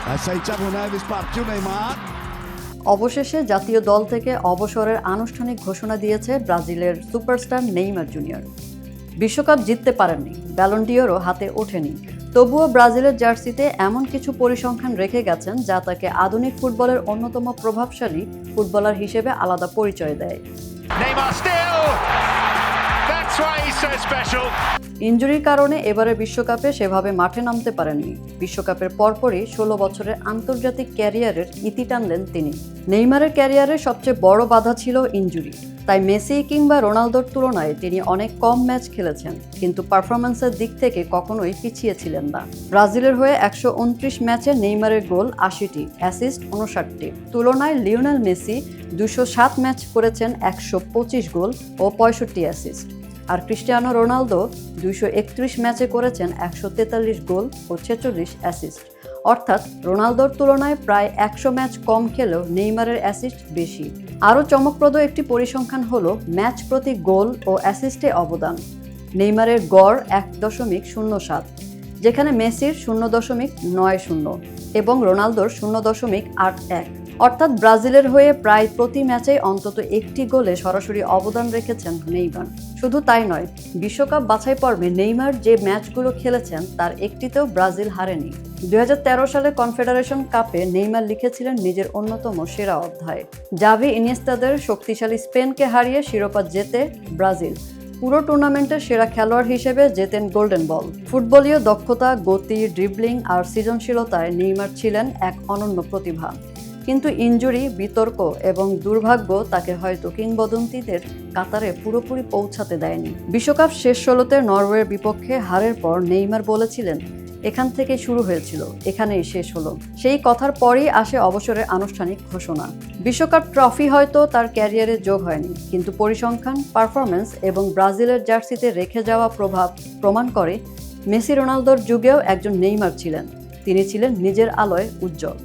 I say double now this part to Neymar. অবশেষে জাতীয় দল থেকে অবসরের আনুষ্ঠানিক ঘোষণা দিয়েছে ব্রাজিলের সুপারস্টার নেইমার জুনিয়র। বিশ্বকাপ জিততে পারেননি, ব্যালন ডিওরও হাতে ওঠেনি, তবুও ব্রাজিলের জার্সিতে এমন কিছু পরিসংখ্যান রেখে গেছেন যা তাকে আধুনিক ফুটবলের অন্যতম প্রভাবশালী ফুটবলার হিসেবে আলাদা পরিচয় দেয়। Neymar still. That's why he's so special. ইনজুরির কারণে এবারে বিশ্বকাপে সেভাবে মাঠে নামতে পারেননি। বিশ্বকাপের পরপরই 16 বছরের আন্তর্জাতিক ক্যারিয়ারের ইতি টানলেন তিনি। নেইমারের ক্যারিয়ারের সবচেয়ে বড় বাধা ছিল ইনজুরি, তাই মেসি কিংবা রোনালদোর তুলনায় তিনি অনেক কম ম্যাচ খেলেছেন, কিন্তু পারফরম্যান্সের দিক থেকে কখনোই পিছিয়ে ছিলেন না। ব্রাজিলের হয়ে 129 ম্যাচে নেইমারের গোল 80টি, অ্যাসিস্ট 59টি। তুলনায় লিওনেল মেসি 207 ম্যাচ করেছেন 125 গোল ও 65 অ্যাসিস্ট, আর ক্রিস্টিয়ানো রোনালদো 231 ম্যাচে করেছেন 143 গোল ও 46 অ্যাসিস্ট। অর্থাৎ রোনালদোর তুলনায় প্রায় 100 ম্যাচ কম খেলেও নেইমারের অ্যাসিস্ট বেশি। আরও চমকপ্রদ একটি পরিসংখ্যান হলো ম্যাচ প্রতি গোল ও অ্যাসিস্টে অবদান। নেইমারের গড় 1.07, যেখানে মেসির 0.90 এবং রোনালদোর 0.81। অর্থাৎ ব্রাজিলের হয়ে প্রায় প্রতি ম্যাচেই অন্তত একটি গোলে সরাসরি অবদান রেখেছেন নেইমার। শুধু তাই নয়, বিশ্বকাপ বাছাই পর্বে নেইমার যে ম্যাচগুলো খেলেছেন তার একটিতেও ব্রাজিল হারেনি। 2013 সালে কনফেডারেশন কাপে নেইমার লিখেছিলেন নিজের অন্যতম সেরা অধ্যায়। জাভি ইনিয়েস্তাদের শক্তিশালী স্পেনকে হারিয়ে শিরোপা জেতে ব্রাজিল। পুরো টুর্নামেন্টের সেরা খেলোয়াড় হিসেবে জেতেন গোল্ডেন বল। ফুটবলীয় দক্ষতা, গতি, ড্রিবলিং আর সৃজনশীলতায় নেইমার ছিলেন এক অনন্য প্রতিভা। কিন্তু ইনজুরি, বিতর্ক এবং দুর্ভাগ্য তাকে হয়তো কিংবদন্তিদের কাতারে পুরোপুরি পৌঁছাতে দেয়নি। বিশ্বকাপ শেষ 16তে নরওয়ের বিপক্ষে হারের পর নেইমার বলেছিলেন, এখান থেকে শুরু হয়েছিল, এখানেই শেষ হলো। সেই কথার পরই আসে অবসরের আনুষ্ঠানিক ঘোষণা। বিশ্বকাপ ট্রফি হয়তো তার ক্যারিয়ারে যোগ হয়নি, কিন্তু পরিসংখ্যান, পারফরম্যান্স এবং ব্রাজিলের জার্সিতে রেখে যাওয়া প্রভাব প্রমাণ করে মেসি রোনালদোর যুগেও একজন নেইমার ছিলেন। তিনি ছিলেন নিজের আলোয় উজ্জ্বল।